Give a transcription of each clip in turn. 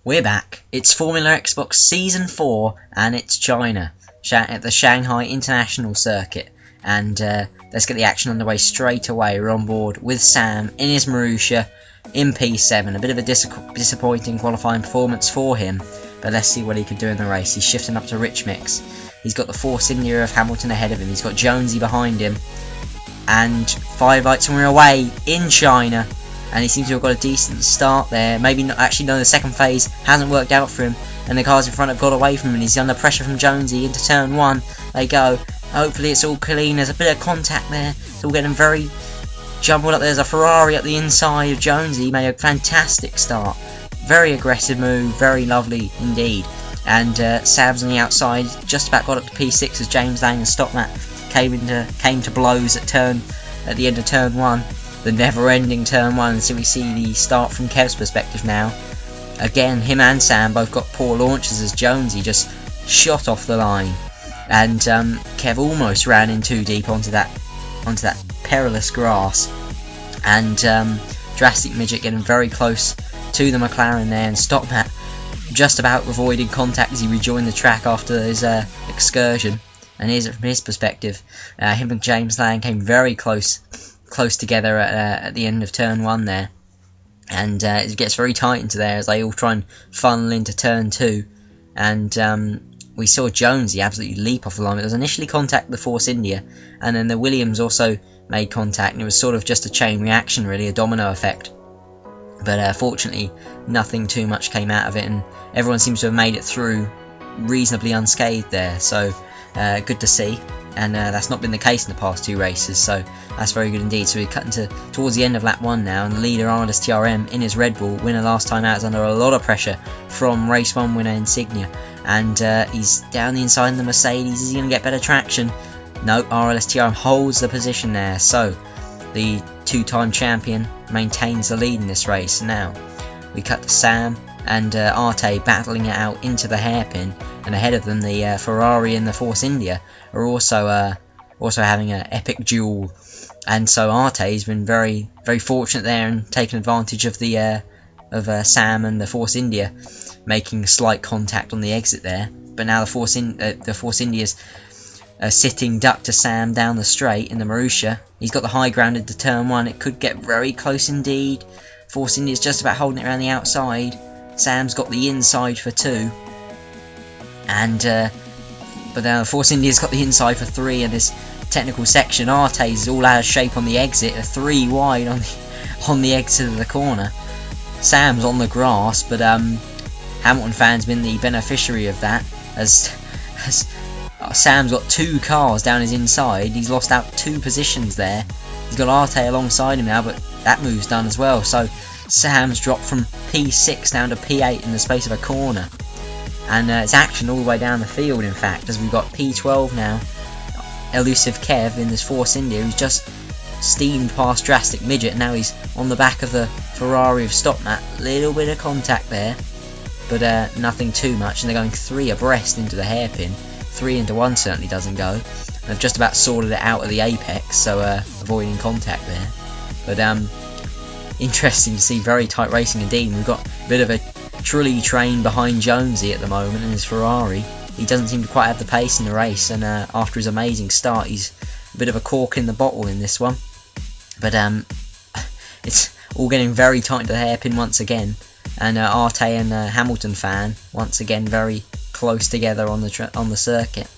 We're back. It's FormulaXbox Season 4 and it's China at the Shanghai International Circuit. And let's get the action underway straight away. We're on board with Sam in his Marussia in P7. A bit of a disappointing qualifying performance for him, but let's see what he can do in the race. He's shifting up to Rich Mix. He's got the Force India of Hamilton ahead of him. He's got Jonesy behind him. And 5 lights and we're away in China. And he seems to have got a decent start there. Maybe not, actually no, the second phase hasn't worked out for him. And the cars in front have got away from him and he's under pressure from Jonesy into turn 1. They go. Hopefully it's all clean. There's a bit of contact there. It's all getting very jumbled up. There's a Ferrari at the inside of Jonesy. He made a fantastic start. Very aggressive move. Very lovely indeed. And Sam's on the outside. Just about got up to P6 as James Lang and StoppMat came to blows at the end of turn 1. The never-ending turn 1. So we see the start from Kev's perspective now. Again, him and Sam both got poor launches as Jonesy just shot off the line. And Kev almost ran in too deep onto that perilous grass. And Drastic Midget getting very close to the McLaren there, and StoppMat just about avoiding contact as he rejoined the track after his excursion. And here's it from his perspective. Him and James Lang came very close together at the end of turn 1 there. And it gets very tight into there as they all try and funnel into turn 2. And we saw Jonesy absolutely leap off the line. It was initially contact with the Force India, and then the Williams also made contact, and it was sort of just a chain reaction really, a domino effect. But fortunately nothing too much came out of it, and everyone seems to have made it through reasonably unscathed there, so good to see. And that's not been the case in the past 2 races, so that's very good indeed. So we're cutting towards the end of lap 1 now, and the leader RLSTRM in his Red Bull, winner last time out, is under a lot of pressure from race 1 winner Insignia. And he's down the inside of the Mercedes. Is he going to get better traction? No, RLSTRM holds the position there, so the 2-time champion maintains the lead in this race. Now we cut to Sam and Arte battling it out into the hairpin, and ahead of them the Ferrari and the Force India are also having an epic duel. And so Arte's been very fortunate there and taken advantage of the Sam and the Force India making slight contact on the exit there. But now the Force India's sitting duck to Sam down the straight in the Marussia. He's got the high ground into turn 1. It could get very close indeed. Force India's just about holding it around the outside. Sam's got the inside for 2. And but now the Force India's got the inside for 3 in this technical section. Arte's all out of shape on the exit, a 3 wide on the exit of the corner. Sam's on the grass, but Hamilton fans been the beneficiary of that, as Sam's got 2 cars down his inside. He's lost out 2 positions there. He's got Arte alongside him now, but that move's done as well. So Sam's dropped from P6 down to P8 in the space of a corner. And it's action all the way down the field, in fact, as we've got P12 now. ElusiveKev in this Force India, who's just steamed past Drastic Midget, and now he's on the back of the Ferrari of StoppMat. Little bit of contact there, but nothing too much, and they're going 3 abreast into the hairpin. 3 into 1 certainly doesn't go. They've just about sorted it out at the apex, so avoiding contact there. But interesting to see, very tight racing indeed. And we've got a bit of a trolley train behind Jonesy at the moment in his Ferrari. He doesn't seem to quite have the pace in the race, and after his amazing start, he's a bit of a cork in the bottle in this one. But it's all getting very tight to the hairpin once again, and Arte and Hamilton fan once again very close together on the circuit.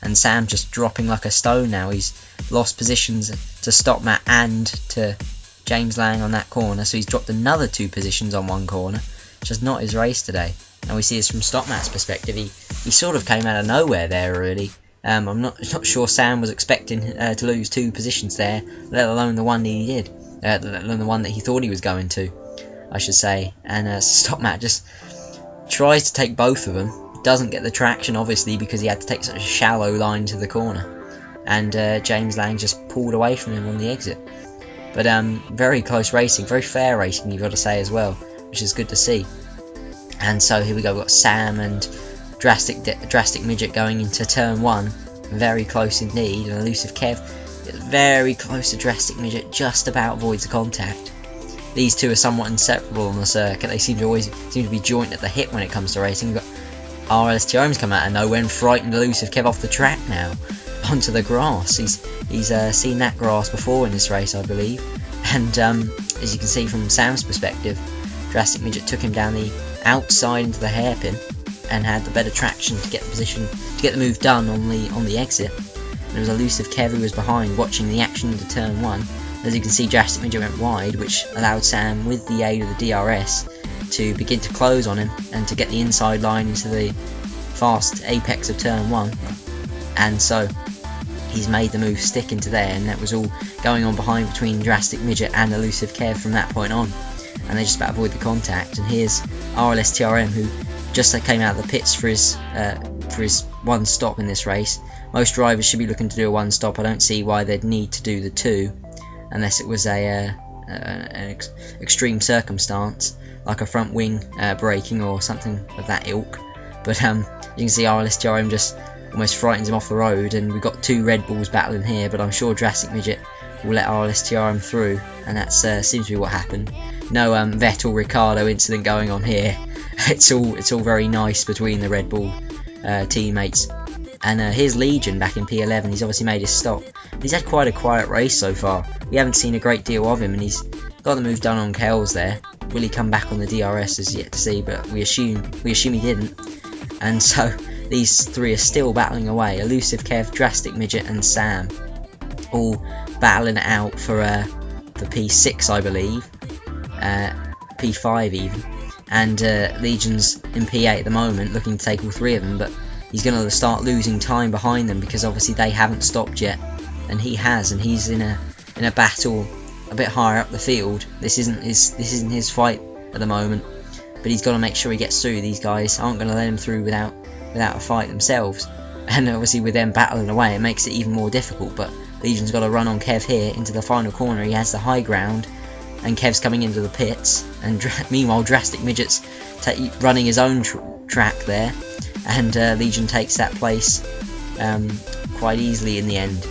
And Sam just dropping like a stone now. He's lost positions to StoppMat and to James Lang on that corner, so he's dropped another 2 positions on one corner. Just not his race today. And we see this from StoppMat's perspective. He sort of came out of nowhere there, really. I'm not sure Sam was expecting to lose 2 positions there, let alone the one that he did, let alone the one that he thought he was going to, I should say. And StoppMat just tries to take both of them. Doesn't get the traction, obviously, because he had to take such a shallow line to the corner. And James Lang just pulled away from him on the exit. But very close racing, very fair racing, you've got to say as well, which is good to see. And so here we go, we've got Sam and Drastic Midget going into turn 1, very close indeed, and ElusiveKev is very close to Drastic Midget, just about avoids the contact. these two are somewhat inseparable on the circuit. They seem to be joint at the hip when it comes to racing. You've got RLSTRM's come out of nowhere and frightened ElusiveKev off the track now onto the grass. He's seen that grass before in this race, I believe. And as you can see from Sam's perspective, Drastic Midget took him down the outside into the hairpin and had the better traction to get the position, to get the move done on the exit. And it was ElusiveKev who was behind, watching the action into turn 1. As you can see, Drastic Midget went wide, which allowed Sam, with the aid of the DRS, to begin to close on him and to get the inside line into the fast apex of turn 1. And so he's made the move stick into there, and that was all going on behind between Drastic Midget and ElusiveKev from that point on. And they just about avoid the contact. And here's RLSTRM, who just came out of the pits for his one stop in this race. Most drivers should be looking to do a one stop. I don't see why they'd need to do the two, unless it was an extreme circumstance, like a front wing braking or something of that ilk. But you can see RLSTRM just almost frightens him off the road, and we've got two Red Bulls battling here, but I'm sure Drastic Midget will let RLSTRM through, and that seems to be what happened. No Vettel Ricardo incident going on here. It's all very nice between the Red Bull teammates. And here's Legion back in P11. He's obviously made his stop. He's had quite a quiet race so far. We haven't seen a great deal of him, and he's got the move done on Kells there. Will he come back on the DRS is yet to see, but we assume he didn't. And so these three are still battling away. ElusiveKev, Drastic Midget, and Sam, all battling it out for P6, I believe, P5 even. And Legion's in P8 at the moment, looking to take all three of them, but he's going to start losing time behind them because obviously they haven't stopped yet, and he has, and he's in a battle a bit higher up the field. This isn't his fight at the moment, but he's got to make sure he gets through. These guys aren't going to let him through without a fight themselves, and obviously with them battling away, it makes it even more difficult. But Legion's got to run on Kev here into the final corner. He has the high ground, and Kev's coming into the pits, and meanwhile Drastic Midget's running his own track there, and Legion takes that place quite easily in the end,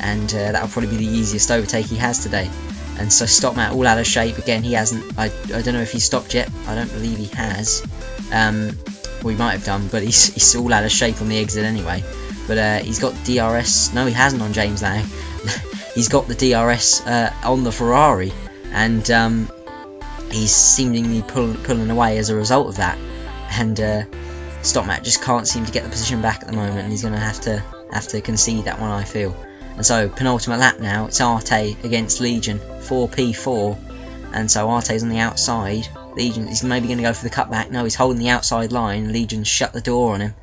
and that'll probably be the easiest overtake he has today. And so Stopmat all out of shape again. He hasn't, I don't know if he's stopped yet. I don't believe he has. Well, he might have done, but he's all out of shape on the exit anyway. But he's got DRS. No, he hasn't on James Lang. He's got the DRS on the Ferrari, and he's seemingly pulling away as a result of that. And Stopmat just can't seem to get the position back at the moment, and he's going to have to concede that one, I feel. And so penultimate lap now. It's Arte against Legion, 4P4, and so Arte's on the outside. Legion is maybe going to go for the cutback. No, he's holding the outside line. Legion's shut the door on him,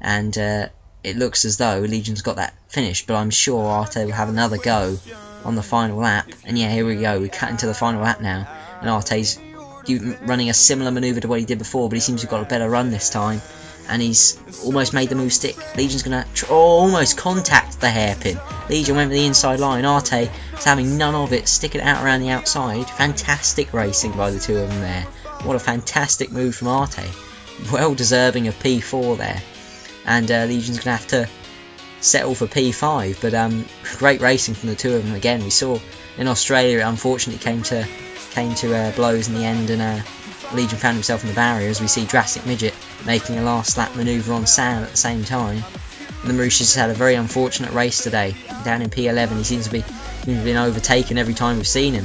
and it looks as though Legion's got that finished, but I'm sure Arte will have another go on the final lap. And yeah, here we go. We cut into the final lap now, and Arte's running a similar manoeuvre to what he did before, but he seems to have got a better run this time, and he's almost made the move stick. Legion's going to almost contact the hairpin. Legion went for the inside line. Arte is having none of it, sticking it out around the outside. Fantastic racing by the two of them there. What a fantastic move from Arte. Well deserving of P4 there. And Legion's going to have to settle for P5, but great racing from the two of them again. We saw in Australia it unfortunately came to blows in the end, and Legion found himself in the barrier, as we see Drastic Midget making a last lap manoeuvre on Sam at the same time. And the Marussia's had a very unfortunate race today. Down in P11, he seems to be been overtaken every time we've seen him,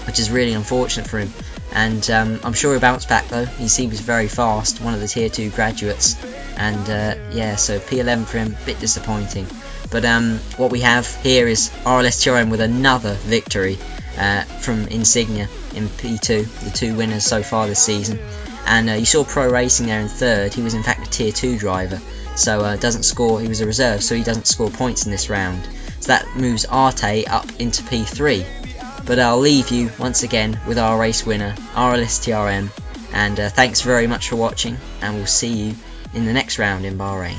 which is really unfortunate for him. And I'm sure he'll bounce back though. He seems very fast, one of the tier 2 graduates. And yeah, so P11 for him, a bit disappointing. But what we have here is RLSTRM with another victory from Insignia in P2, the two winners so far this season. And you saw Pro Racing there in third. He was in fact a tier 2 driver, so doesn't score. He was a reserve, so he doesn't score points in this round. So that moves Arte up into P3. But I'll leave you once again with our race winner, RLSTRM. And thanks very much for watching, and we'll see you in the next round in Bahrain.